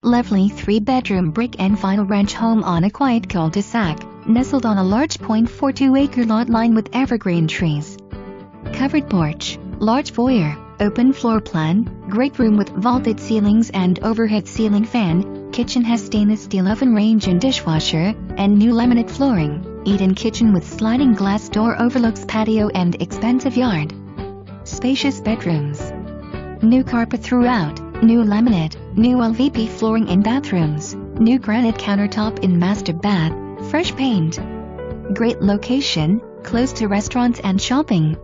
Lovely 3-bedroom brick and vinyl ranch home on a quiet cul-de-sac, nestled on a large .42-acre lot line with evergreen trees. Covered porch, large foyer, open floor plan, great room with vaulted ceilings and overhead ceiling fan. Kitchen has stainless steel oven range and dishwasher, and new laminate flooring. Eat-in kitchen with sliding glass door overlooks patio and expansive yard. Spacious bedrooms. New carpet throughout, new laminate, new LVP flooring in bathrooms, new granite countertop in master bath, fresh paint. Great location, close to restaurants and shopping.